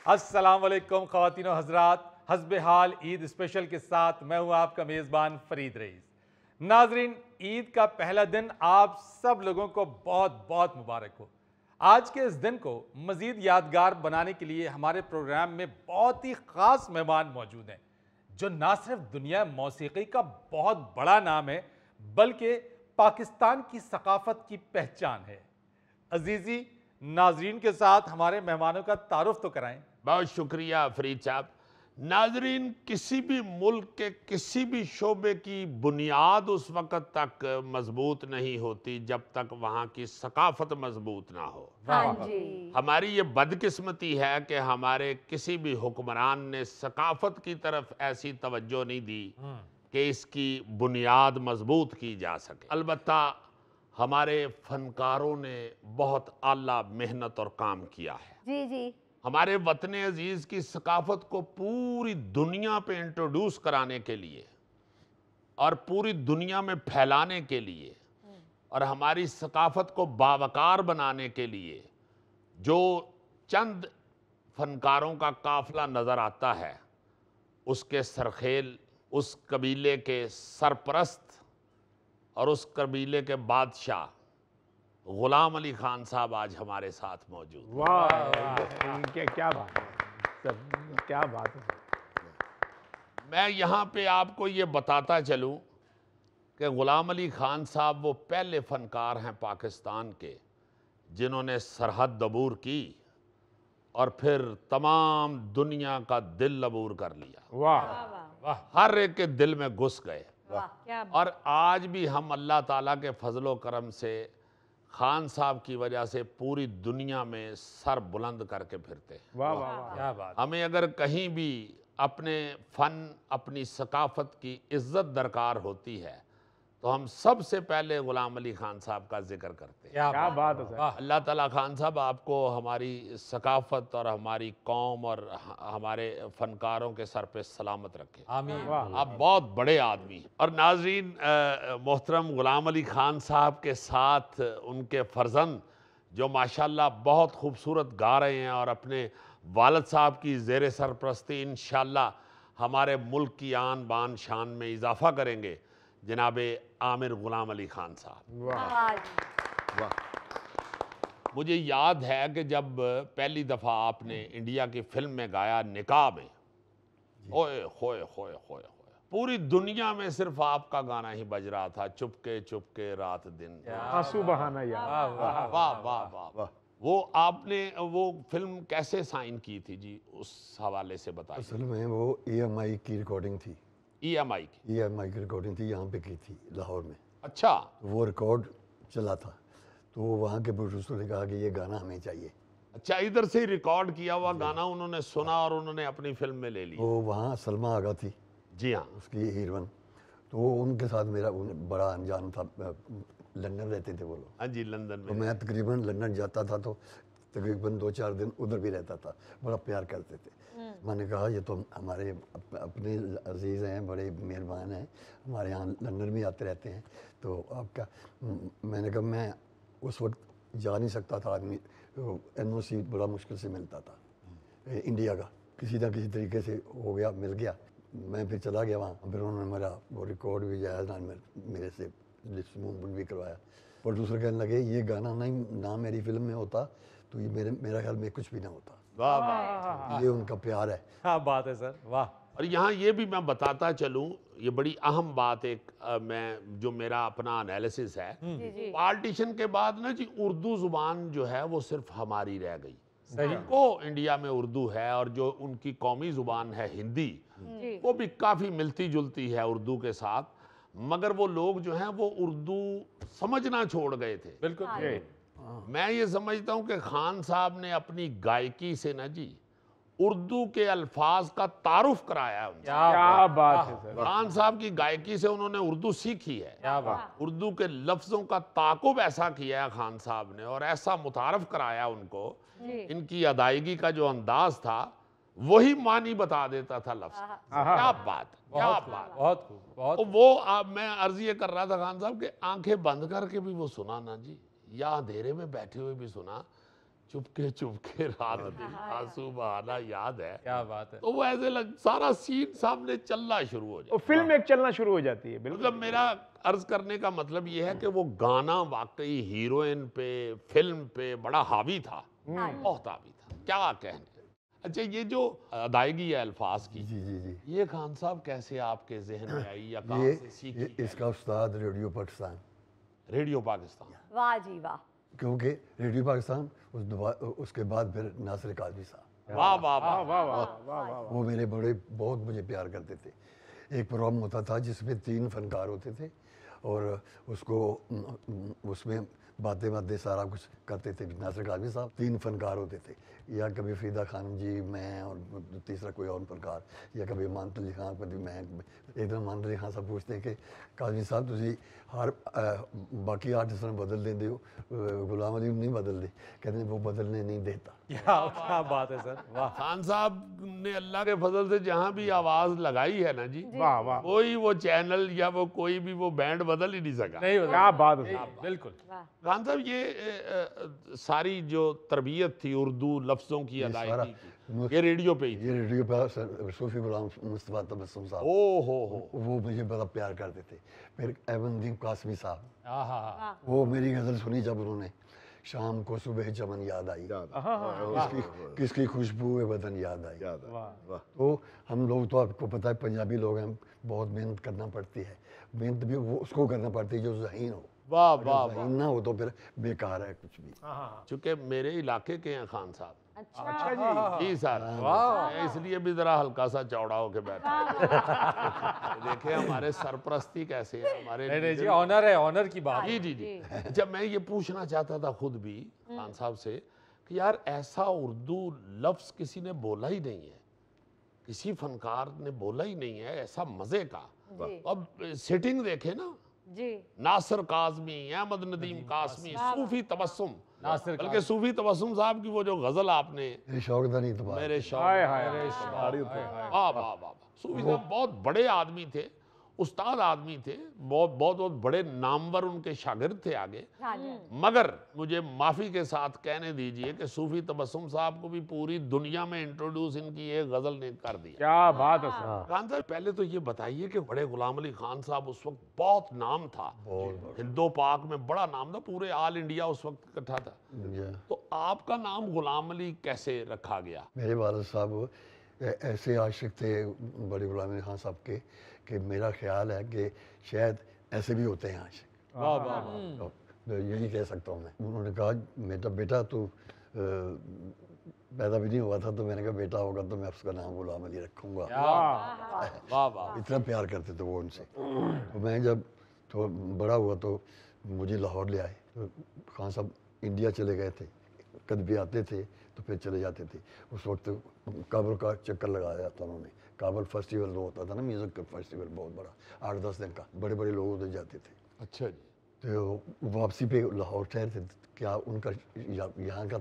السلام علیکم خواتین و حضرات، حسب حال عید اسپیشل کے ساتھ میں ہوں آپ کا میزبان فرید رئیس۔ ناظرین، عید کا پہلا دن آپ سب لوگوں کو بہت بہت مبارک ہو۔ آج کے اس دن کو مزید یادگار بنانے کے لیے ہمارے پروگرام میں بہت ہی خاص مہمان موجود ہیں، جو نہ صرف دنیا موسیقی کا بہت بڑا نام ہے بلکہ پاکستان کی ثقافت کی پہچان ہے۔ عزیزی، ناظرین کے ساتھ ہمارے مہمانوں کا تعارف تو کرائیں۔ بہت شکریہ فرید صاحب۔ ناظرین، کسی بھی ملک کے کسی بھی شعبے کی بنیاد اس وقت تک مضبوط نہیں ہوتی جب تک وہاں کی ثقافت مضبوط نہ ہو۔ ہماری یہ بدقسمتی ہے کہ ہمارے کسی بھی حکمران نے ثقافت کی طرف ایسی توجہ نہیں دی کہ اس کی بنیاد مضبوط کی جا سکے۔ البتہ ہمارے فنکاروں نے بہت اعلیٰ محنت اور کام کیا ہے۔ ہمارے وطن عزیز کی ثقافت کو پوری دنیا پہ انٹروڈیوس کرانے کے لیے اور پوری دنیا میں پھیلانے کے لیے اور ہماری ثقافت کو باوقار بنانے کے لیے جو چند فنکاروں کا قافلہ نظر آتا ہے، اس کے سرخیل، اس قبیلے کے سرپرست اور اس قبیلے کے بادشاہ غلام علی خان صاحب آج ہمارے ساتھ موجود ہیں۔ واہ، کیا بات ہے، کیا بات ہے۔ میں یہاں پہ آپ کو یہ بتاتا چلوں کہ غلام علی خان صاحب وہ پہلے فنکار ہیں پاکستان کے جنہوں نے سرحد عبور کی اور پھر تمام دنیا کا دل عبور کر لیا۔ واہ، ہر ایک کے دل میں گھس گئے، اور آج بھی ہم اللہ تعالیٰ کے فضل و کرم سے خان صاحب کی وجہ سے پوری دنیا میں سر بلند کر کے پھرتے ہیں۔ واہ واہ، کیا بات۔ ہمیں اگر کہیں بھی اپنے فن، اپنی ثقافت کی عزت درکار ہوتی ہے تو ہم سب سے پہلے غلام علی خان صاحب کا ذکر کرتے ہیں۔ کیا بات ہے سر۔ اللہ تعالیٰ خان صاحب آپ کو ہماری ثقافت اور ہماری قوم اور ہمارے فنکاروں کے سر پہ سلامت رکھے۔ آمین۔ آپ بہت بڑے آدمی ہیں۔ اور ناظرین، محترم غلام علی خان صاحب کے ساتھ ان کے فرزند جو ماشاءاللہ بہت خوبصورت گا رہے ہیں اور اپنے والد صاحب کی زیر سرپرستی انشاءاللہ ہمارے ملک کی آن بان شان میں اضافہ کریں گے، جناب عامر غلام علی خان صاحب۔ واہ، مجھے یاد ہے کہ جب پہلی دفعہ آپ نے انڈیا کی فلم میں گایا نکاح میں، اوئے ہوئے ہوئے ہوئے ہوئے، پوری دنیا میں صرف آپ کا گانا ہی بج رہا تھا، چپکے چپکے رات دن۔ آنسو بہانا یا واہ واہ واہ واہ۔ وہ آپ نے وہ فلم کیسے سائن کی تھی جی، اس حوالے سے بتائیے۔ اصل میں وہ ای ایم آئی کی ریکارڈنگ تھی۔ ای ایم آئی کی؟ ای ایم آئی کی ریکارڈنگ تھی، یہاں پہ کی تھی لاہور میں۔ اچھا۔ وہ ریکارڈ چلا تھا تو وہاں کے پروڈیوسر نے کہا کہ یہ گانا ہمیں چاہیے۔ اچھا، ادھر سے ریکارڈ کیا ہوا گانا انہوں نے سنا اور انہوں نے اپنی فلم میں لے لیا۔ وہ وہاں سلمہ آغا تھی، جی ہاں، اس کی ہیروئن، تو ان کے ساتھ میرا بڑا انجان تھا۔ لندن رہتے تھے وہ لوگ، ہاں جی، لندن تو میں۔ میں تقریباً لندن جاتا تھا تو تقریباً 2-4 دن ادھر بھی رہتا تھا، بڑا پیار کرتے تھے۔ میں نے کہا یہ تو ہمارے اپنے عزیز ہیں، بڑے مہربان ہیں، ہمارے یہاں لندن بھی آتے رہتے ہیں، تو آپ کا، میں نے کہا میں اس وقت جا نہیں سکتا تھا، آدمی این او سی بڑا مشکل سے ملتا تھا انڈیا کا، کسی نہ کسی طریقے سے ہو گیا، مل گیا، میں پھر چلا گیا وہاں، پھر انہوں نے میرا وہ ریکارڈ بھی جائز میرے سے موومنٹ بھی کروایا۔ پروڈیوسر کہنے لگے یہ گانا نہیں نہ میری فلم میں ہوتا تو یہ میرا خیال میں کچھ بھی نہ ہوتا۔ واہ واہ، یہ ان کا پیار ہے۔ ہاں بات ہے سر، واہ۔ اور یہاں یہ بھی میں بتاتا چلوں، یہ بڑی اہم بات ایک میں جو میرا اپنا انالیسس ہے، پارٹیشن کے بعد نا جی اردو زبان جو ہے وہ صرف ہماری رہ گئی۔ کو انڈیا میں اردو ہے اور جو ان کی قومی زبان ہے ہندی، وہ بھی کافی ملتی جلتی ہے اردو کے ساتھ، مگر وہ لوگ جو ہیں وہ اردو سمجھنا چھوڑ گئے تھے۔ بالکل۔ میں یہ سمجھتا ہوں کہ خان صاحب نے اپنی گائکی سے نا جی اردو کے الفاظ کا تعارف کرایا ہے۔ کیا بات ہے سر۔ خان صاحب کی گائکی سے انہوں نے اردو سیکھی ہے، اردو کے لفظوں کا تعاقب ایسا کیا ہے خان صاحب نے، اور ایسا متعارف کرایا ان کو، ان کی ادائیگی کا جو انداز تھا وہی معنی بتا دیتا تھا لفظ۔ کیا بات، کیا بات، بہت خوب، بہت۔ وہ میں عرض یہ کر رہا تھا خان صاحب کہ آنکھیں بند کر کے بھی وہ سنا نا جی، یا اندھیرے میں بیٹھے ہوئے بھی سنا، چپکے رات دن آنسو بہانا یاد ہے. کیا بات ہے. تو وہ ایسے سارا سین سامنے چلنا شروع ہو جاتا. وہ فلم ایک چلنا شروع ہو جاتی ہے. بالکل مطلب میرا عرض کرنے کا مطلب یہ ہے کہ وہ گانا واقعی ہیروئن پہ فلم پہ بڑا حاوی تھا, بہت حاوی تھا, کیا کہنے. اچھا یہ جو ادائیگی ہے الفاظ کی, جی جی جی, یہ خان صاحب کیسے آپ کے ذہن میں آئی یا کہاں سے سیکھی؟ یہ اس کا استاد ریڈیو پاکستان. ریڈیو پاکستان. واہ جی واہ. کیونکہ ریڈیو پاکستان اس کے بعد پھر ناصر قادری صاحب, واہ واہ واہ واہ. واہ واہ واہ. وہ میرے بہت مجھے پیار کرتے تھے. ایک پروگرام ہوتا تھا جس میں 3 فنکار ہوتے تھے اور اس میں باتیں سارا کچھ کرتے تھے. ناصر قادری صاحب 3 فنکار ہوتے تھے, یا کبھی فریدہ خانم جی, میں اور تیسرا کوئی اور فنکار, یا کبھی مانت علی خان, کبھی میں. ایک دن مانت علی خان صاحب پوچھتے ہیں کہ قادری صاحب تسی ہر باقی آرٹسٹ نے بدل دیں دیو, غلام علی نہیں بدل دے. کہتے ہیں وہ بدلنے نہیں دیتا. کیا بات ہے سر, واہ. خان صاحب نے اللہ کے فضل سے جہاں بھی آواز لگائی ہے نا جی, واہ واہ. کوئی وہ چینل یا وہ کوئی بھی وہ بینڈ بدل ہی نہیں سکا. نہیں کیا بات ہے. بالکل. خان صاحب یہ ساری جو تربیت تھی اردو لفظوں کی ادائیگی کی, یہ ریڈیو پہ ہی تھی. یہ ریڈیو پہ صوفی غلام مصطفیٰ تبسم صاحب, او ہو, وہ مجھے بڑا پیار کرتے تھے. پھر احمد الدین قاسمی صاحب, آہا, وہ میری غزل سنی جب انہوں نے, شام کو صبح چمن یاد آئی, کس کی خوشبو بدن یاد آئی. تو ہم لوگ تو آپ کو پتہ ہے پنجابی لوگ ہیں, بہت محنت کرنا پڑتی ہے. محنت بھی وہ اس کو کرنا پڑتی ہے جو ذہین ہو. واہ واہ. ذہین نہ ہو تو پھر بیکار ہے کچھ بھی. چونکہ میرے علاقے کے ہیں خان صاحب. اچھا جی. جی سر, میں اس لیے بھی ذرا ہلکا سا چوڑا ہو کے بیٹھا. دیکھیں ہمارے سرپرستی کیسے ہے ہمارے. نہیں جی, آنر ہے, آنر کی بات. جی جی جی. جب میں یہ پوچھنا چاہتا تھا خود بھی خان صاحب سے کہ یار ایسا اردو لفظ کسی نے بولا ہی نہیں ہے, کسی فنکار نے بولا ہی نہیں ہے ایسا مزے کا. اب سیٹنگ دیکھیں نا, جی ناصر کاظمی, احمد ندیم قاسمی, صوفی تبسم, ناصر بلکہ صوفی تبسم صاحب کی وہ جو غزل آپ نے, میرے شوق دا نہیں تو بات. میرے شوق, ہائے ہائے. واہ واہ واہ. صوفی صاحب بہت بڑے آدمی تھے, استاد آدمی تھے, بہت بہت بہت بڑے نامور ان کے شاگرد تھے آگے. مگر مجھے معافی کے ساتھ کہنے دیجئے کہ صوفی تبسم صاحب کو بھی پوری دنیا میں انٹروڈیوس ان کی ایک غزل نے کر دیا. کیا بات ہے سر. خان صاحب پہلے تو یہ بتائیے کہ بڑے غلام علی خان صاحب اس وقت بہت نام تھا, ہندو پاک میں بڑا نام تھا, پورے آل انڈیا اس وقت اکٹھا تھا. تو آپ کا نام غلام علی کیسے رکھا گیا؟ میرے والد صاحب ایسے عاشق تھے بڑے غلام علی خان صاحب کے کہ میرا خیال ہے کہ شاید ایسے بھی ہوتے ہیں عاشق. واہ واہ. یہی کہہ سکتا ہوں میں. انہوں نے کہا بیٹا تو پیدا بھی نہیں ہوا تھا, تو میں نے کہا بیٹا ہوگا تو میں اس کا نام غلام علی رکھوں گا. واہ واہ. اتنا پیار کرتے تھے وہ ان سے. تو میں جب تو بڑا ہوا تو مجھے لاہور لے آئے. تو خان صاحب انڈیا چلے گئے تھے, کبھی بھی آتے تھے تو پھر چلے جاتے تھے. اس وقت کابل کا چکر لگایا تھا انہوں نے. کابل فیسٹیول جو ہوتا تھا نا, میوزک کا فیسٹیول, بہت بڑا, 8-10 دن کا, بڑے بڑے لوگ ادھر جاتے تھے. اچھا جی. تو واپسی پہ لاہور ٹھہرتے تھے. کیا ان کا یہاں کا,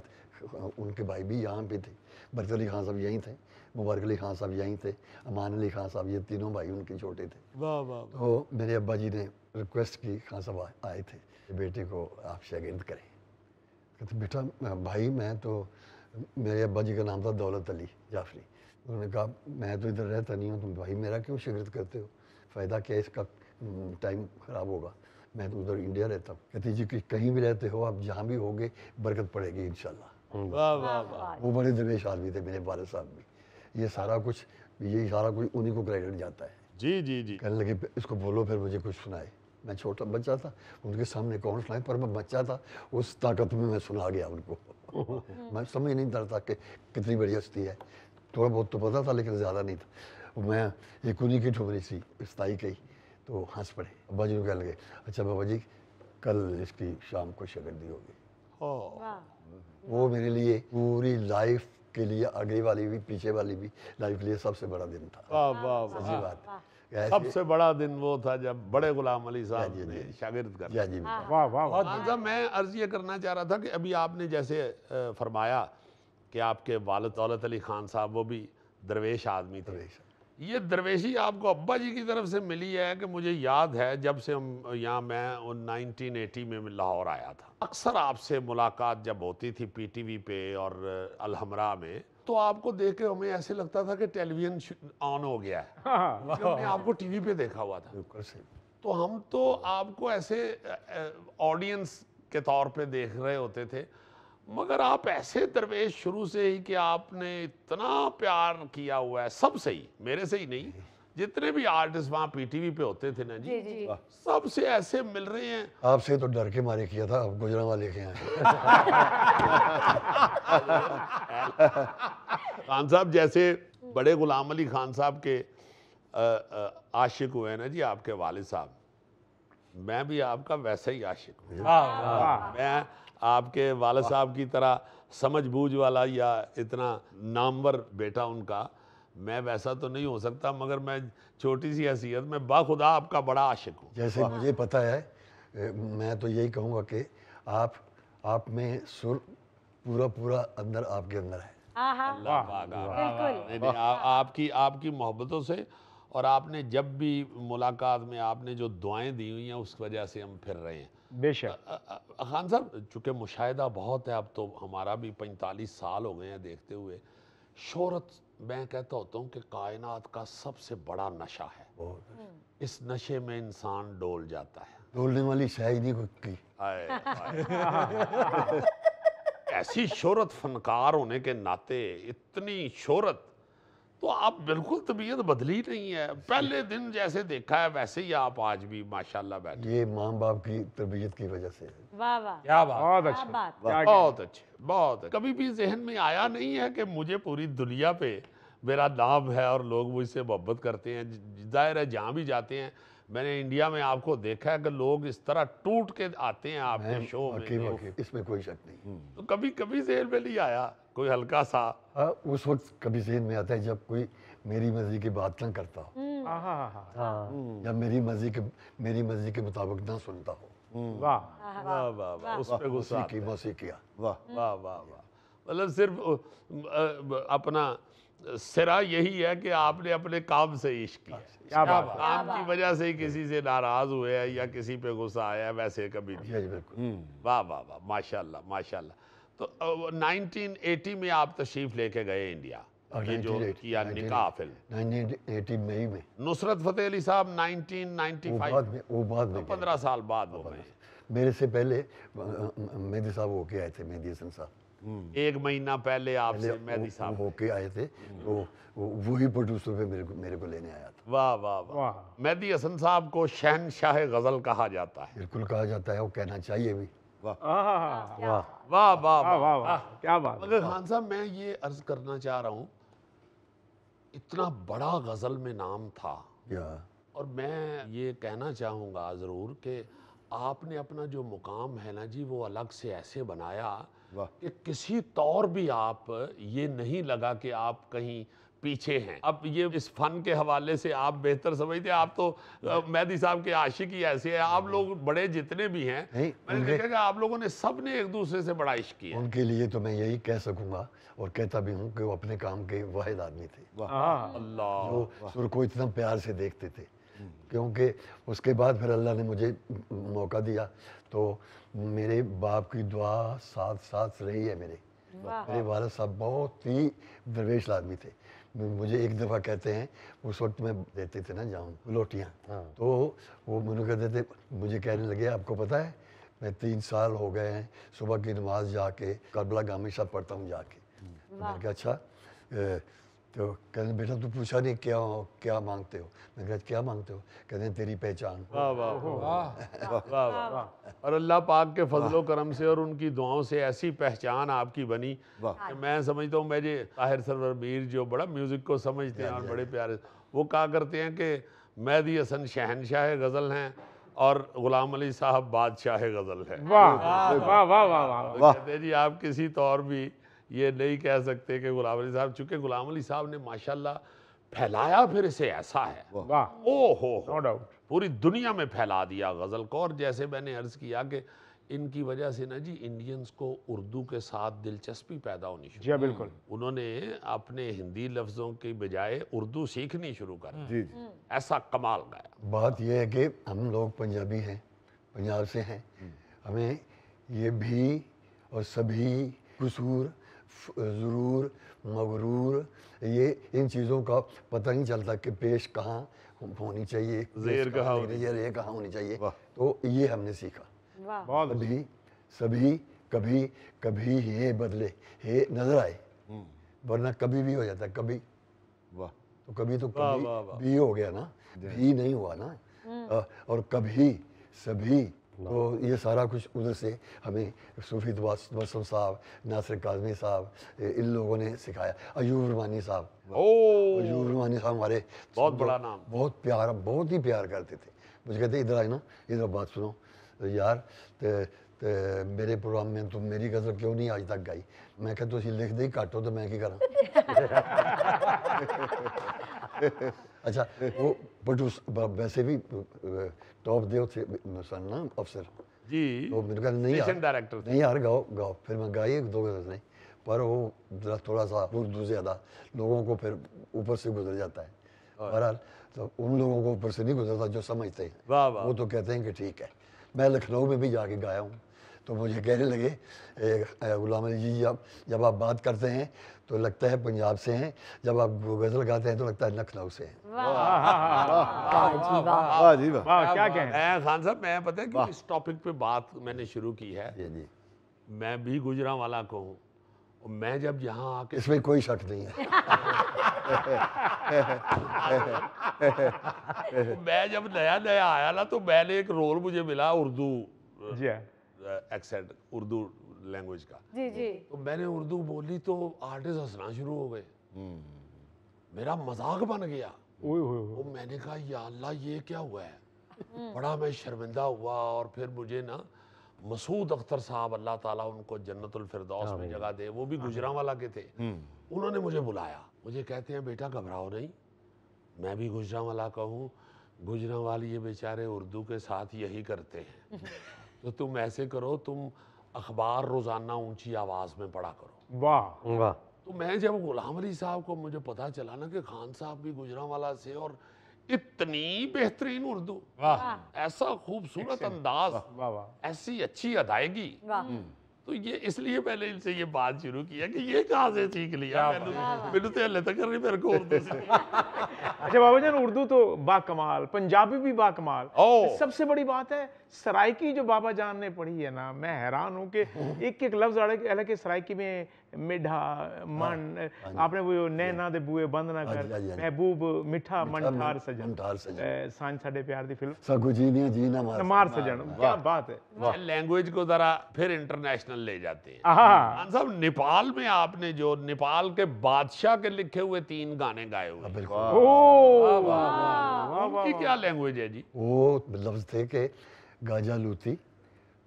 ان کے بھائی بھی یہاں پہ تھے. برکت علی خان صاحب یہیں تھے, مبارک علی خان صاحب یہیں تھے, امان علی خان صاحب, یہ تینوں بھائی ان کے چھوٹے تھے. واہ واہ. تو میرے ابا جی نے ریکویسٹ کی, خان صاحب آئے تھے, بیٹے کو آپ شاگرد کریں. کہتے بیٹا بھائی میں تو, میرے ابا جی کا نام تھا دولت علی جعفری. انہوں نے کہا میں تو ادھر رہتا نہیں ہوں, تم بھائی میرا کیوں شاگرد کرتے ہو, فائدہ کیا اس کا, ٹائم خراب ہوگا, میں تو ادھر انڈیا رہتا ہوں. کہتی جی کہ کہیں بھی رہتے ہو آپ, جہاں بھی ہوگے برکت پڑے گی انشاءاللہ. واہ واہ واہ. وہ بڑے درویش آدمی تھے میرے والد صاحب بھی. یہ سارا کچھ انہیں کو کریڈٹ جاتا ہے. جی جی جی. کہنے لگے اس کو بولو پھر مجھے کچھ سنائے. میں چھوٹا بچہ تھا, ان کے سامنے کون سنائے, پر میں بچہ تھا, اس طاقت میں سنا گیا ان کو. میں سمجھ نہیں تھا کہ کتنی بڑی ہستی ہے. تھوڑا بہت تو پتا تھا لیکن زیادہ نہیں تھا. میں ایک انہیں کی ٹھمری سی استائی کی, تو ہنس پڑے. ابا جی کو کہنے لگے اچھا بابا جی کل اس کی شام کو شاگردی ہوگی. وہ میرے لیے پوری لائف کے لیے, آگے والی بھی پیچھے والی بھی لائف کے لیے سب سے بڑا دن تھا. واہ واہ. سچی بات. سب سے بڑا دن وہ تھا جب بڑے غلام علی صاحب نے شاگرد کر. جی واہ واہ. صاحب میں عرض یہ کرنا چاہ رہا تھا کہ ابھی آپ نے جیسے فرمایا کہ آپ کے والد دولت علی خان صاحب وہ بھی درویش آدمی تھے, یہ درویشی آپ کو ابا جی کی طرف سے ملی ہے کہ مجھے یاد ہے جب سے ہم یہاں میں 1980 میں لاہور آیا تھا، اکثر آپ سے ملاقات جب ہوتی تھی پی ٹی وی پہ اور الحمراء میں، تو آپ کو دیکھ کے ہمیں ایسے لگتا تھا کہ ٹیلی ویژن آن ہو گیا ہے، ہم نے آپ کو ٹی وی پہ دیکھا ہوا تھا، تو ہم تو آپ کو ایسے آڈینس کے طور پہ دیکھ رہے ہوتے تھے، مگر آپ ایسے درویش شروع سے ہی کہ آپ نے اتنا پیار کیا ہوا ہے سب سے ہی، میرے سے ہی نہیں، جتنے بھی آرٹسٹ وہاں پی ٹی وی پہ ہوتے تھے نا جی، سب سے ایسے مل رہے ہیں۔ آپ سے تو ڈر کے مارے کیا تھا، اب گجرانوالے لے کے آئے۔ خان صاحب جیسے بڑے غلام علی خان صاحب کے عاشق ہوئے نا جی آپ کے والد صاحب، میں بھی آپ کا ویسا ہی عاشق ہوں۔ میں آپ کے والد صاحب کی طرح سمجھ بوجھ والا یا اتنا نامور بیٹا ان کا میں ویسا تو نہیں ہو سکتا، مگر میں چھوٹی سی حیثیت میں باخدا آپ کا بڑا عاشق ہوں۔ جیسے مجھے پتہ ہے، میں تو یہی کہوں گا کہ آپ میں سر پورا اندر آپ کے اندر ہے۔ اللہ پاک آپ کی محبتوں سے، اور آپ نے جب بھی ملاقات میں آپ نے جو دعائیں دی ہوئی ہیں اس وجہ سے ہم پھر رہے ہیں۔ بے شک۔ خان صاحب چونکہ مشاہدہ بہت ہے، اب تو ہمارا بھی 45 سال ہو گئے ہیں دیکھتے ہوئے، شہرت میں کہتا ہوتا ہوں کہ کائنات کا سب سے بڑا نشہ ہے، اس نشے میں انسان ڈول جاتا ہے۔ ڈولنے والی شاید نہیں کی۔ ایسی شہرت فنکار ہونے کے ناطے، اتنی شہرت، تو آپ بالکل طبیعت بدلی نہیں ہے، پہلے دن جیسے دیکھا ہے ویسے ہی آپ آج بھی ماشاءاللہ بیٹھے۔ یہ ماں باپ کی تربیت کی وجہ سے ہے۔ واہ واہ، کیا بات، بہت اچھا، بہت اچھے، بہت اچھے۔ کبھی بھی ذہن میں آیا نہیں ہے کہ مجھے پوری دنیا پہ میرا نام ہے اور لوگ مجھ سے محبت کرتے ہیں، ظاہر ہے جہاں بھی جاتے ہیں، میں نے انڈیا میں آپ کو دیکھا ہے کہ لوگ اس طرح ٹوٹ کے آتے ہیں آپ کے شو میں، واقعی اس میں کوئی شک نہیں۔ تو کبھی ذہن میں نہیں آیا کوئی ہلکا سا؟ اس وقت کبھی ذہن میں آتا ہے جب کوئی میری مرضی کی بات نہ کرتا ہو، یا میری مرضی کے مطابق نہ سنتا ہو، واہ واہ واہ واہ، اس پہ غصہ آتا ہے۔ موسیقیہ۔ واہ واہ واہ واہ، مطلب صرف اپنا سرا یہی ہے کہ آپ نے اپنے کام سے عشق کیا، کیا بات ہے۔ کام کی وجہ سے ہی کسی سے ناراض ہوئے ہیں یا کسی پہ غصہ آیا ہے، ویسے کبھی نہیں۔ جی بالکل۔ واہ واہ واہ، ماشاءاللہ ماشاءاللہ۔ تو 1980 میں آپ تشریف لے کے گئے انڈیا، یہ جو کیا نکاح فلم 1980 مئی میں، نصرت فتح علی صاحب وہ 1995، بعد میں 15 سال بعد وہ گئے۔ میرے سے پہلے مہدی صاحب ہو کے آئے تھے، مہدی حسن صاحب ایک مہینہ پہلے آپ سے مہدی صاحب ہو کے آئے تھے، تو وہی پروڈیوسر پہ میرے کو لینے آیا تھا۔ واہ واہ واہ، مہدی حسن صاحب کو شہنشاہ غزل کہا جاتا ہے۔ بالکل کہا جاتا ہے، وہ کہنا چاہیے بھی۔ واہ واہ واہ واہ، کیا بات۔ مگر خان صاحب میں یہ عرض کرنا چاہ رہا ہوں، اتنا بڑا غزل میں نام تھا، اور میں یہ کہنا چاہوں گا ضرور کہ آپ نے اپنا جو مقام ہے نا جی وہ الگ سے ایسے بنایا کہ کسی طور بھی آپ یہ نہیں لگا کہ آپ کہیں پیچھے ہیں۔ اب یہ اس فن کے حوالے سے آپ بہتر سمجھتے ہیں، آپ تو مہدی صاحب کے عاشق ہی ایسے ہیں، آپ لوگ بڑے جتنے بھی ہیں، میں نے دیکھا کہ آپ لوگوں نے سب نے ایک دوسرے سے بڑا عشق کیا۔ ان کے لیے تو میں یہی کہہ سکوں گا اور کہتا بھی ہوں کہ وہ اپنے کام کے واحد آدمی تھے، اللہ، جو سر کو اتنا پیار سے دیکھتے تھے، کیونکہ اس کے بعد پھر اللہ نے مجھے موقع دیا تو میرے باپ کی دعا ساتھ رہی ہے۔ میرے والد صاحب بہت ہی درویش آدمی تھے۔ مجھے ایک دفعہ کہتے ہیں، اس وقت میں دیتے تھے نا جاؤں لوٹیاں، تو وہ مجھے کہتے تھے، مجھے کہنے لگے آپ کو پتہ ہے میں 3 سال ہو گئے ہیں صبح کی نماز جا کے کربلا گامی صاحب پڑھتا ہوں جا کے۔ میں نے کہا اچھا، تو کہتے ہیں بیٹا تو پوچھا نہیں کیا مانگتے ہو؟ میں نے کہا کیا مانگتے ہو؟ کہتے ہیں تیری پہچان۔ واہ واہ واہ واہ واہ، اور اللہ پاک کے فضل و کرم سے اور ان کی دعاؤں سے ایسی پہچان آپ کی بنی کہ میں سمجھتا ہوں میرے طاہر سرور میر جو بڑا میوزک کو سمجھتے ہیں اور بڑے پیارے، وہ کہا کرتے ہیں کہ مہدی حسن شہنشاہ غزل ہیں اور غلام علی صاحب بادشاہ غزل ہیں۔ واہ واہ واہ واہ، کہتے ہیں جی آپ کسی طور بھی یہ نہیں کہہ سکتے کہ غلام علی صاحب، چونکہ غلام علی صاحب نے ماشاءاللہ پھیلایا پھر اسے ایسا ہے، واہ، او ہو نو ڈاؤٹ۔ پوری دنیا میں پھیلا دیا غزل کو، اور جیسے میں نے عرض کیا کہ ان کی وجہ سے نا جی انڈینز کو اردو کے ساتھ دلچسپی پیدا ہونی شروع جی ہاں بالکل. انہوں نے اپنے ہندی لفظوں کی بجائے اردو سیکھنی شروع کر دی. جی جی ایسا کمال گیا. بات یہ ہے کہ ہم لوگ پنجابی ہیں، پنجاب سے ہیں، ہمیں یہ بھی اور سبھی، قصور، ضرور، مغرور، یہ ان چیزوں کا پتہ نہیں چلتا کہ پیش کہاں ہونی چاہیے، زیر کہاں ہونی یہ کہاں ہونی چاہیے. تو یہ ہم نے سیکھا. بہت سبھی کبھی کبھی یہ بدلے یہ نظر آئے، ورنہ کبھی بھی ہو جاتا ہے. کبھی واہ تو کبھی تو کبھی بھی ہو گیا نا، بھی نہیں ہوا نا. اور کبھی سبھی، تو یہ سارا کچھ ادھر سے ہمیں صوفی توسل صاحب، ناصر کاظمی صاحب، ان لوگوں نے سکھایا. ایوب رحمانی صاحب، ایوب رحمانی صاحب ہمارے بہت بڑا نام. بہت پیار، بہت ہی پیار کرتے تھے. مجھے کہتے ادھر آئے نا، ادھر بات سنو یار، میرے پروگرام میں تم میری غزل کیوں نہیں آج تک گائی؟ میں کہتا تو اسی لکھ دے کاٹو تو میں کی کراں. اچھا وہ ویسے بھی ٹاپ دے تھے سن نا افسر جی تو میرے کہا نہیں اسٹیشن یار ڈائریکٹر نہیں یار گاؤ. پھر میں گائی ایک دو غزل نہیں، پر وہ ذرا تھوڑا سا اردو زیادہ لوگوں کو پھر اوپر سے گزر جاتا ہے. بہرحال تو ان لوگوں کو اوپر سے نہیں گزرتا جو سمجھتے ہیں، واہ واہ. وہ تو کہتے ہیں کہ ٹھیک ہے. میں لکھنؤ میں بھی جا کے گایا ہوں تو مجھے کہنے لگے غلام علی جی جب آپ بات کرتے ہیں تو لگتا ہے پنجاب سے ہیں، جب آپ غزل گاتے ہیں تو لگتا ہے لکھنؤ سے ہیں. واہ جی واہ. واہ کیا کہیں. میں خان صاحب میں پتہ ہے کہ اس ٹاپک پہ بات میں نے شروع کی ہے. جی جی میں بھی گجرانوالا کو ہوں، اور میں جب یہاں آ کے اس میں کوئی شک نہیں ہے. میں جب نیا نیا آیا نا تو میں نے ایک رول مجھے ملا اردو جی ہاں ایکسینٹ، اردو لینگویج کا. جی جی تو میں نے اردو بولی تو آرٹسٹ ہنسنا شروع ہو گئے، میرا مذاق بن گیا. اوئے ہوئے وہ میں نے کہا یا اللہ یہ کیا ہوا ہے. بڑا میں شرمندہ ہوا. اور پھر مجھے نا مسعود اختر صاحب، اللہ تعالیٰ ان کو جنت الفردوس میں جگہ دے، وہ بھی گجرانوالا کے تھے. انہوں نے مجھے بلایا، مجھے کہتے ہیں بیٹا گھبراؤ نہیں، میں بھی گجرانوالا کا ہوں، گجرانوالی یہ بیچارے اردو کے ساتھ یہی کرتے ہیں، تو تم ایسے کرو، تم اخبار روزانہ اونچی آواز میں پڑھا کرو. واہ واہ. تو میں جب غلام علی صاحب کو مجھے پتا چلا نا کہ خان صاحب بھی گجرانوالا سے، اور اتنی بہترین اردو، ایسا خوبصورت انداز، واہ واہ. ایسی اچھی ادائیگی، واہ تو یہ اس لیے میں نے ان سے یہ بات شروع کیا کہ یہ کہاں سے سیکھ لیا. میں نے تو اللہ تک کر رہی میرے کو اردو سے. اچھا بابا جان، اردو تو با کمال، پنجابی بھی با کمال. سب سے بڑی بات ہے سرائکی جو بابا جان نے پڑھی ہے نا، میں حیران ہوں کہ ایک ایک لفظ حالانکہ سرائکی میں میڈھا من، آپ نے وہ نینا دے بوئے بند نہ کر، محبوب میٹھا من ٹھار سجن، سانج ساڈے پیار دی فلم سگو جینیا جینا مار سجن. کیا بات ہے. لینگویج کو ذرا پھر انٹرنیشنل لے جاتے ہیں. ہاں خان صاحب نیپال میں آپ نے جو نیپال کے بادشاہ کے لکھے ہوئے 3 گانے گائے ہوئے، ان کی کیا لینگویج ہے جی؟ وہ لفظ تھے کہ گاجا لوتی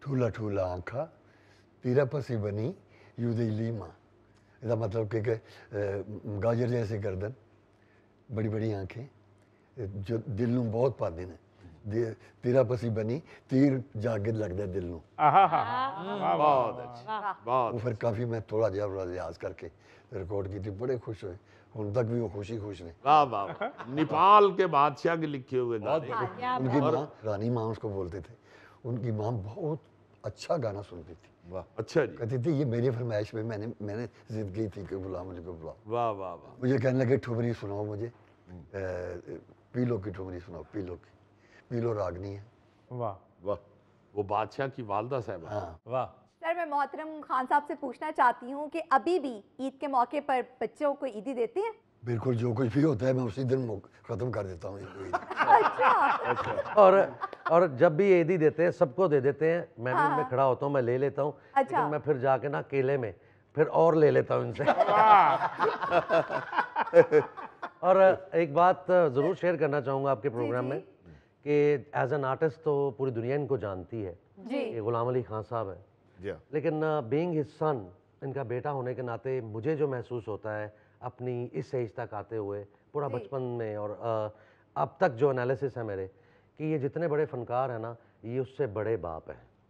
ٹھولا ٹھولا آنکھا تیرا پسی بنی یو دلی ماں. اس مطلب کہ گاجر جیسے گردن، بڑی بڑی آنکھیں جو دل نوں بہت پاندے نے. تیرا پسی بنی تیر جا کے لگتا ہے دل نوں. بہت اچھا، بہت. وہ پھر کافی میں تھوڑا جہا ریاض کر کے ریکارڈ کی تھی، بڑے خوش ہوئے. ان تک بھی وہ خوشی خوش نے. واہ واہ. نیپال کے بادشاہ کے لکھے ہوئے گانے. ان کی ماں، رانی ماں اس کو بولتے تھے، ان کی ماں بہت اچھا گانا سنتی تھی. اچھا جی. کہتی تھی یہ میری فرمائش میں میں نے ضد کی تھی کہ غلام علی کو بلاؤ. واہ واہ واہ. مجھے کہنے لگے ٹھمری سناؤ، مجھے پیلو کی ٹھمری سناؤ. پیلو کی، پیلو راگنی ہے. واہ واہ. وہ بادشاہ کی والدہ صاحبہ. ہاں واہ. سر میں محترم خان صاحب سے پوچھنا چاہتی ہوں کہ ابھی بھی عید کے موقع پر بچوں کو عیدی دیتے ہیں؟ بالکل، جو کچھ بھی ہوتا ہے میں اسی دن ختم کر دیتا ہوں. اور جب بھی عیدی دیتے ہیں سب کو دے دیتے ہیں. میں بھی ان میں کھڑا ہوتا ہوں، میں لے لیتا ہوں، لیکن میں پھر جا کے نا کیلے میں پھر اور لے لیتا ہوں ان سے. اور ایک بات ضرور شیئر کرنا چاہوں گا آپ کے پروگرام میں کہ ایز این آرٹسٹ تو پوری دنیا ان کو جانتی ہے کہ غلام علی خان صاحب ہیں، لیکن بینگ ہز سن، ان کا بیٹا ہونے کے ناطے مجھے جو محسوس ہوتا ہے اپنی اس ایج تک آتے ہوئے، پورا بچپن میں اور اب تک جو انالیسس ہے میرے، کہ یہ جتنے بڑے فنکار ہیں نا، یہ اس سے بڑے باپ ہیں.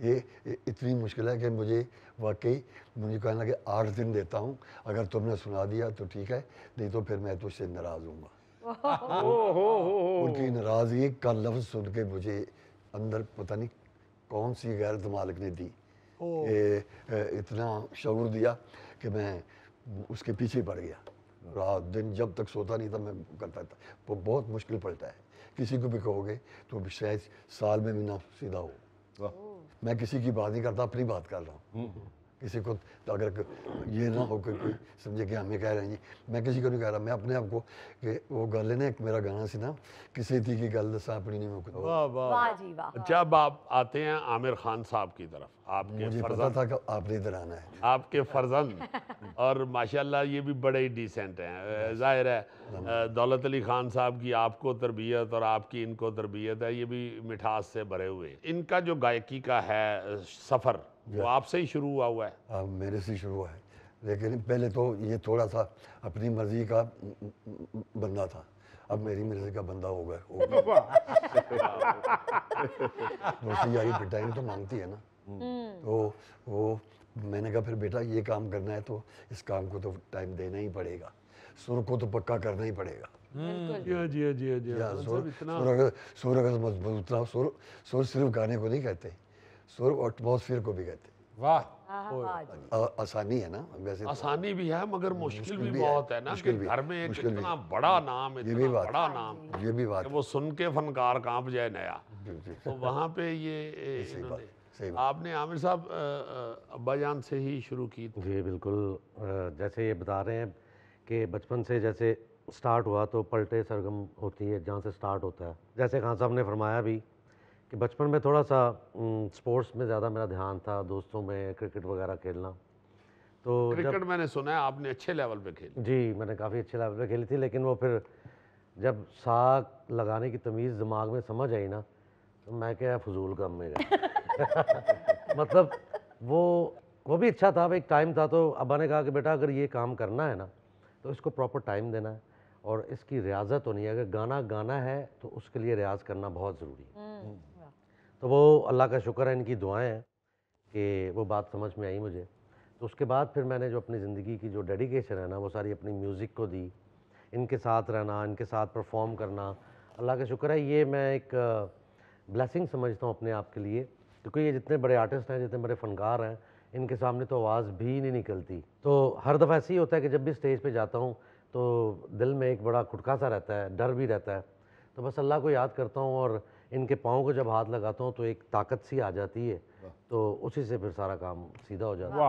یہ اتنی مشکل ہے کہ مجھے واقعی مجھے کہنا کہ 8 دن دیتا ہوں، اگر تم نے سنا دیا تو ٹھیک ہے، نہیں تو پھر میں تجھ سے ناراض ہوں گا۔ ان کی ناراضگی کا لفظ سن کے مجھے اندر پتہ نہیں کون سی غیرت مالک نے دی کہ اتنا شعور دیا کہ میں اس کے پیچھے پڑ گیا، رات دن جب تک سوتا نہیں تھا میں کرتا تھا۔ وہ بہت مشکل پڑتا ہے، کسی کو بھی کہو گے تو شاید سال میں بھی نہ سیدھا ہو۔ میں کسی کی بات نہیں کرتا، اپنی بات کر رہا ہوں۔ کسی کو اگر یہ نہ ہو کہ کوئی سمجھے کہ ہمیں کہہ رہے ہیں جی، میں کسی کو نہیں کہہ رہا، میں اپنے آپ کو کہ وہ گل ہے نا، ایک میرا گانا سی نا، کسی تھی کی گل دسا اپنی نہیں مکتا۔ واہ جی واہ۔ جب آپ آتے ہیں عامر خان صاحب کی طرف، آپ کے مجھے پتا فرزند، تھا کہ آپ نے ادھر آنا ہے۔ آپ کے فرزند اور ماشاءاللہ یہ بھی بڑے ہی ڈیسنٹ ہیں، ظاہر ہے دولت علی خان صاحب کی آپ کو تربیت اور آپ کی ان کو تربیت ہے، یہ بھی مٹھاس سے بھرے ہوئے ہیں۔ ان کا جو گائکی کا ہے سفر وہ آپ سے ہی شروع ہوا ہے؟ اب میرے سے شروع ہے، لیکن پہلے تو یہ تھوڑا سا اپنی مرضی کا بندہ تھا، اب میری مرضی کا بندہ ہو گیا۔ دوستی یاری پہ ٹائم تو مانگتی ہے نا، تو وہ میں نے کہا پھر بیٹا یہ کام کرنا ہے تو اس کام کو تو ٹائم دینا ہی پڑے گا، سر کو تو پکا کرنا ہی پڑے گا۔ سر اگر مضبوط نہ ہو، سر صرف گانے کو نہیں کہتے، سر ایٹماسفیئر کو بھی کہتے۔ واہ، آسانی ہے نا، ویسے آسانی بھی ہے مگر مشکل بھی بہت ہے نا، کہ گھر میں ایک اتنا بڑا نام، اتنا بڑا نام، یہ بھی بات کہ وہ سن کے فنکار کانپ جائے نیا، تو وہاں پہ یہ آپ نے عامر صاحب ابا جان سے ہی شروع کی؟ جی بالکل، جیسے یہ بتا رہے ہیں کہ بچپن سے جیسے سٹارٹ ہوا تو پلٹے سرگم ہوتی ہے جہاں سے سٹارٹ ہوتا ہے، جیسے خان صاحب نے فرمایا بھی کہ بچپن میں تھوڑا سا سپورٹس میں زیادہ میرا دھیان تھا، دوستوں میں کرکٹ وغیرہ کھیلنا، تو کرکٹ میں نے سنا ہے آپ نے اچھے لیول پہ کھیلی؟ جی میں نے کافی اچھے لیول پہ کھیلی تھی، لیکن وہ پھر جب ساک لگانے کی تمیز دماغ میں سمجھ آئی نا تو میں کیا فضول کام میں گیا۔ مطلب وہ بھی اچھا تھا، ایک ٹائم تھا، تو ابا نے کہا کہ بیٹا اگر یہ کام کرنا ہے نا تو اس کو پراپر ٹائم دینا ہے اور اس کی ریاضت ہونی ہے، اگر گانا گانا ہے تو اس کے لیے ریاض کرنا بہت ضروری ہے۔ تو وہ اللہ کا شکر ہے، ان کی دعائیں ہیں کہ وہ بات سمجھ میں آئی مجھے۔ تو اس کے بعد پھر میں نے جو اپنی زندگی کی جو ڈیڈیکیشن ہے نا وہ ساری اپنی میوزک کو دی، ان کے ساتھ رہنا، ان کے ساتھ پرفارم کرنا، اللہ کا شکر ہے یہ میں ایک بلیسنگ سمجھتا ہوں اپنے آپ کے لیے، کیونکہ یہ جتنے بڑے آرٹسٹ ہیں، جتنے بڑے فنکار ہیں، ان کے سامنے تو آواز بھی نہیں نکلتی۔ تو ہر دفعہ ایسے ہی ہوتا ہے کہ جب بھی اسٹیج پہ جاتا ہوں تو دل میں ایک بڑا کھٹکا سا رہتا ہے، ڈر بھی رہتا ہے، تو بس اللہ کو یاد کرتا ہوں اور ان کے پاؤں کو جب ہاتھ لگاتا ہوں تو ایک طاقت سی آ جاتی ہے، تو اسی سے پھر سارا کام سیدھا ہو جاتا ہے۔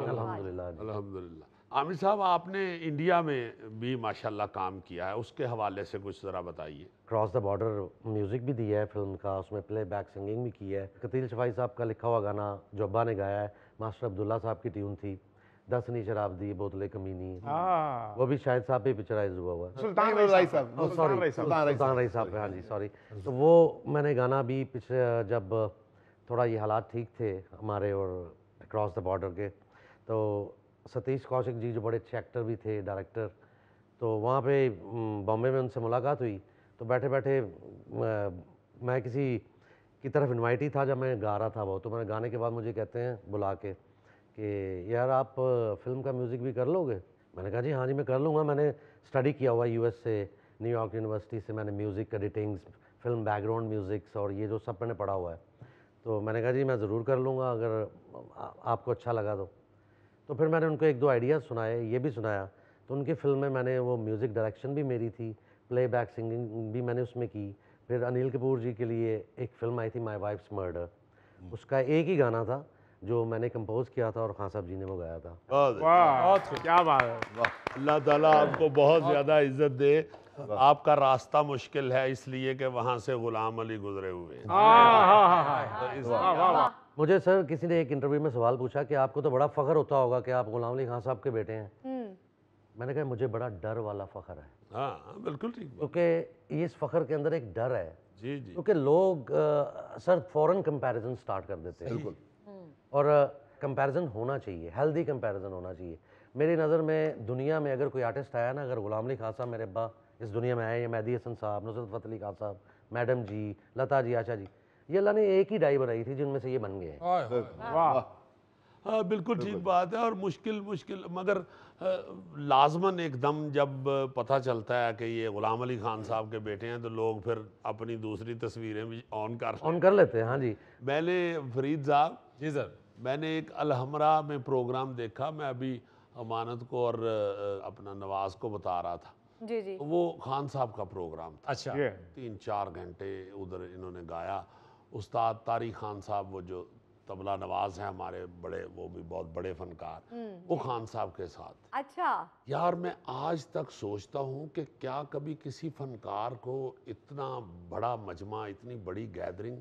الحمدللہ۔ الحمدللہ۔ عامر صاحب آپ نے انڈیا میں بھی ماشاءاللہ کام کیا ہے، اس کے حوالے سے کچھ ذرا بتائیے۔ کراس دا بارڈر میوزک بھی دیا ہے فلم کا، اس میں پلے بیک سنگنگ بھی کی ہے، قتیل شفائی صاحب کا لکھا ہوا گانا جو ابا نے گایا ہے، ماسٹر عبداللہ صاحب کی ٹیون تھی، 10 نہیں شراب دی بوتلیں کمینی، وہ بھی شاہد صاحب پہ پکچرائز ہوا ہوا ہے، سلطان رائی صاحب، سلطان رائی صاحب پہ، ہاں جی سوری۔ تو وہ میں نے گانا بھی پچھلے جب تھوڑا یہ حالات ٹھیک تھے ہمارے اور کراس دا بارڈر کے، تو ستیش کوشک جی جو بڑے اچھے ایکٹر بھی تھے، ڈائریکٹر، تو وہاں پہ بامبے میں ان سے ملاقات ہوئی، تو بیٹھے بیٹھے میں کسی کی طرف انوائٹ ہی تھا جب میں گا رہا تھا وہ، تو میں نے گانے کے بعد مجھے کہتے ہیں بلا کے کہ یار آپ فلم کا میوزک بھی کر لو گے؟ میں نے کہا جی ہاں جی میں کر لوں گا، میں نے اسٹڈی کیا ہوا یو ایس سے، نیو یارک یونیورسٹی سے، میں نے music editings, film background musics اور یہ جو سب میں نے پڑھا ہوا ہے، تو میں نے کہا جی میں ضرور کر لوں گا اگر آپ کو اچھا لگا تو پھر میں نے ان کو 1-2 آئیڈیاز سنائے، یہ بھی سنایا، تو ان کی فلم میں نے وہ میوزک ڈائریکشن بھی میری تھی، پلے بیک سنگنگ بھی میں نے اس میں کی۔ پھر انیل کپور جی کے لیے ایک فلم آئی تھی مائی وائفس مرڈر، اس کا ایک ہی گانا تھا جو میں نے کمپوز کیا تھا اور خان صاحب جی نے وہ گایا تھا۔ واہ کیا بات ہے، اللہ تعالیٰ آپ کو بہت زیادہ عزت دے۔ آپ کا راستہ مشکل ہے اس لیے کہ وہاں سے غلام علی گزرے ہوئے ہیں۔ مجھے سر کسی نے ایک انٹرویو میں سوال پوچھا کہ آپ کو تو بڑا فخر ہوتا ہوگا کہ آپ غلام علی خان صاحب کے بیٹے ہیں، میں نے کہا مجھے بڑا ڈر والا فخر ہے، ہاں بالکل ٹھیک، کیونکہ اس فخر کے اندر ایک ڈر ہے، جی جی، کیونکہ لوگ سر فوراً کمپیریزن سٹارٹ کر دیتے ہیں، اور کمپیریزن ہونا چاہیے، ہیلدی کمپیریزن ہونا چاہیے۔ میری نظر میں دنیا میں اگر کوئی آرٹسٹ آیا نا، اگر غلام علی خان صاحب میرے ابا اس دنیا میں آئے، یا مہدی حسن صاحب، نصرت فتح علی خان صاحب، میڈم جی، لتا جی، آشا جی، یہ اللہ نے ایک ہی ڈائی بنائی تھی جن میں سے یہ بن گئے ہیں. واہ. ہاں بالکل ٹھیک بات ہے. اور مشکل مگر لازماً ایک دم جب پتہ چلتا ہے کہ یہ غلام علی خان صاحب کے بیٹے ہیں تو لوگ پھر اپنی دوسری تصویریں بھی آن کر لیتے ہیں. ہاں جی. میں نے فرید صاحب جی سر میں نے ایک الحمرہ میں پروگرام دیکھا. میں ابھی امانت کو اور اپنا نواز کو بتا رہا تھا. جی جی وہ خان صاحب کا پروگرام تھا. اچھا 3-4 گھنٹے ادھر انہوں نے گایا. استاد طارق خان صاحب وہ جو طبلہ نواز ہیں ہمارے بڑے, وہ بھی بہت بڑے فنکار, وہ خان صاحب کے ساتھ. اچھا یار میں آج تک سوچتا ہوں کہ کیا کبھی کسی فنکار کو اتنا بڑا مجمع, اتنی بڑی گیدرنگ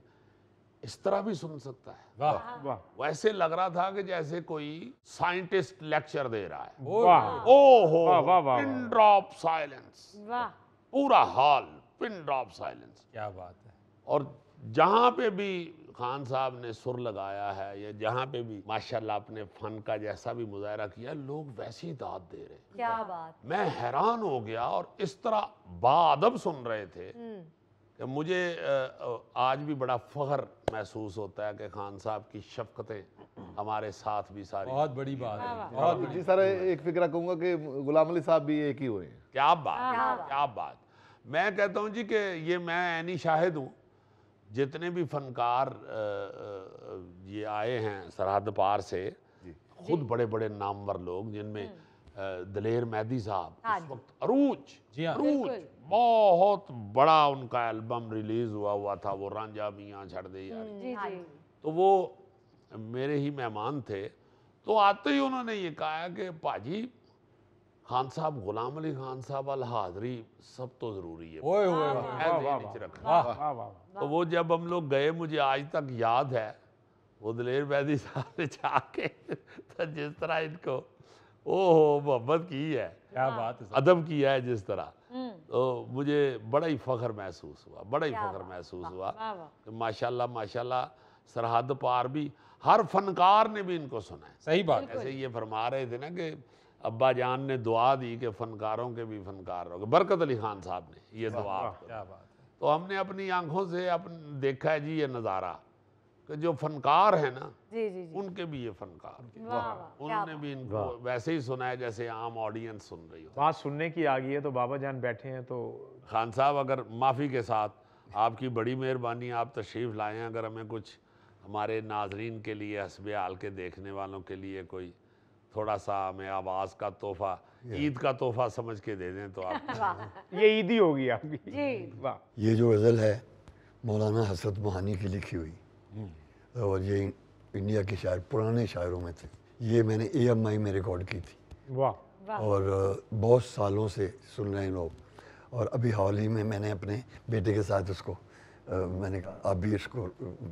اس طرح بھی سن سکتا ہے. واہ ویسے لگ رہا تھا کہ جیسے کوئی سائنٹسٹ لیکچر دے رہا ہے. واہ. او ہو واہ واہ واہ. پن ڈراپ سائلنس, واہ پورا ہال پن ڈراپ سائلنس. کیا بات ہے. اور جہاں پہ بھی خان صاحب نے سر لگایا ہے یا جہاں پہ بھی ماشاءاللہ اپنے فن کا جیسا بھی مظاہرہ کیا, لوگ ویسی داد دے رہے. کیا بات. میں حیران ہو گیا اور اس طرح باادب سن رہے تھے کہ مجھے آج بھی بڑا فخر محسوس ہوتا ہے کہ خان صاحب کی شفقتیں ہمارے ساتھ بھی ساری. بہت بڑی بات ہے, بہت بڑی. جی سر ایک فکرہ کہوں گا کہ غلام علی صاحب بھی ایک ہی ہوئے ہیں. کیا بات, کیا بات. میں کہتا ہوں جی کہ یہ میں عینی شاہد ہوں. جتنے بھی فنکار یہ آئے ہیں سرحد پار سے, خود بڑے بڑے نامور لوگ, جن میں دلیر مہدی صاحب اس وقت عروج, جی ہاں بہت بڑا ان کا البم ریلیز ہوا تھا, وہ رانجھا میاں چھڑ دے یاری. جی جی تو وہ میرے ہی مہمان تھے. تو آتے ہی انہوں نے یہ کہا کہ پاجی خان صاحب, غلام علی خان صاحب الحاضری سب تو ضروری ہے. اوئے ہوئے واہ واہ. تو وہ جب ہم لوگ گئے, مجھے آج تک یاد ہے وہ دلیر مہدی صاحب نے جا کے جس طرح ان کو محبت کی ہے, کیا بات ہے. ادب کیا ہے جس طرح, تو مجھے بڑا ہی فخر محسوس ہوا, بڑا ہی فخر محسوس ہوا کہ ماشاءاللہ ماشاءاللہ سرحد پار بھی ہر فنکار نے بھی ان کو سنا ہے. صحیح بات. ایسے یہ فرما رہے تھے نا کہ ابا جان نے دعا دی کہ فنکاروں کے بھی فنکار ہو گئے. برکت علی خان صاحب نے یہ دعا. کیا بات ہے. تو ہم نے اپنی آنکھوں سے دیکھا ہے جی یہ نظارہ کہ جو فنکار ہیں نا جی جی جی ان کے بھی یہ فنکار, انہوں نے بھی ان کو ویسے ہی سنا ہے جیسے عام آڈینس سن رہی ہو. بات سننے کی آ گئی ہے تو بابا جان بیٹھے ہیں تو خان صاحب اگر معافی کے ساتھ, آپ کی بڑی مہربانی, آپ تشریف لائیں. اگر ہمیں کچھ ہمارے ناظرین کے لیے, حسب حال کے دیکھنے والوں کے لیے کوئی تھوڑا سا ہمیں آواز کا تحفہ, عید کا تحفہ سمجھ کے دے دیں تو آپ. یہ عیدی ہوگی آپ کی. جی واہ. یہ جو غزل ہے مولانا حسرت موہانی کی لکھی ہوئی, اور یہ انڈیا کے شاعر پرانے شاعروں میں تھے. یہ میں نے AMI میں ریکارڈ کی تھی. واہ. اور بہت سالوں سے سن رہے ہیں لوگ. اور ابھی حال ہی میں نے اپنے بیٹے کے ساتھ اس کو میں نے کہا آپ بھی اس کو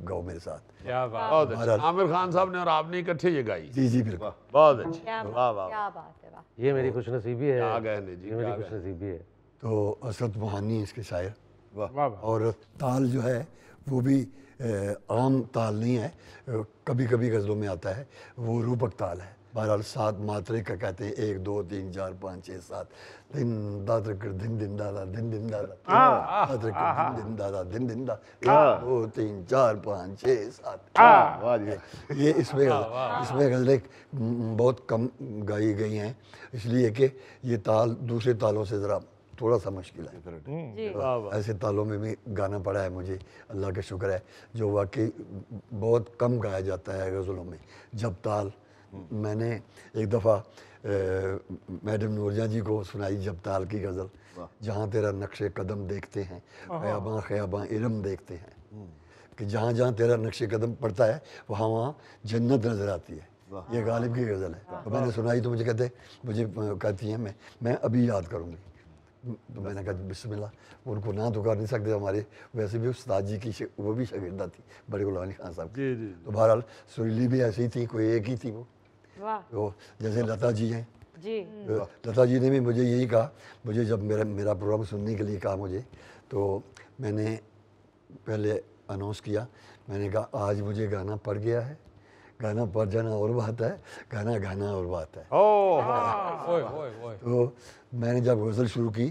گاؤ میرے ساتھ. کیا بات. عامر خان صاحب نے اور آپ نے اکٹھے یہ گائی. جی جی بالکل. بہت اچھی. کیا بات ہے. یہ میری خوش نصیبی ہے, جی میری خوش نصیبی ہے. تو حسرت موہانی اس کے شاعر. واہ. اور تال جو ہے وہ بھی عام تال نہیں ہے, کبھی کبھی غزلوں میں آتا ہے, وہ روپک تال ہے. بہرحال 7 ماترے کا کہتے ہیں, 1 2 3 4 5 6 7 دن دادر دن دن دادا دن دن دادا دادر دن دن دادا دن دن دا 1 2 3 4 5 6 7. یہ اس میں غزلیں بہت کم گائی گئی ہیں, اس لیے کہ یہ تال دوسرے تالوں سے ذرا تھوڑا سا مشکل ہے. ایسے تالوں میں بھی گانا پڑا ہے مجھے, اللہ کا شکر ہے, جو واقعی بہت کم گایا جاتا ہے غزلوں میں. جب تال میں نے ایک دفعہ میڈم نورجہاں جی کو سنائی جب تال کی غزل, جہاں تیرا نقش قدم دیکھتے ہیں خیاباں خیاباں ارم دیکھتے ہیں, کہ جہاں جہاں تیرا نقش قدم پڑتا ہے وہاں وہاں جنت نظر آتی ہے. یہ غالب کی غزل ہے. تو میں نے سنائی تو مجھے کہتی ہیں میں ابھی یاد کروں گی. تو میں نے کہا بسم اللہ. ان کو نہ تو کر نہیں سکتے, ہمارے ویسے بھی استاد جی کی وہ بھی شاگردہ تھی بڑے غلام علی خان صاحب کی. تو بہرحال سریلی بھی ایسی تھی, کوئی ایک ہی تھی وہ, جیسے لتا جی ہیں. لتا جی نے بھی مجھے یہی کہا, مجھے جب میرا پروگرام سننے کے لیے کہا مجھے, تو میں نے پہلے اناؤنس کیا, میں نے کہا آج مجھے گانا پڑ گیا ہے, گانا پڑ جانا اور بات ہے, گانا اور بات ہے. تو میں نے جب غزل شروع کی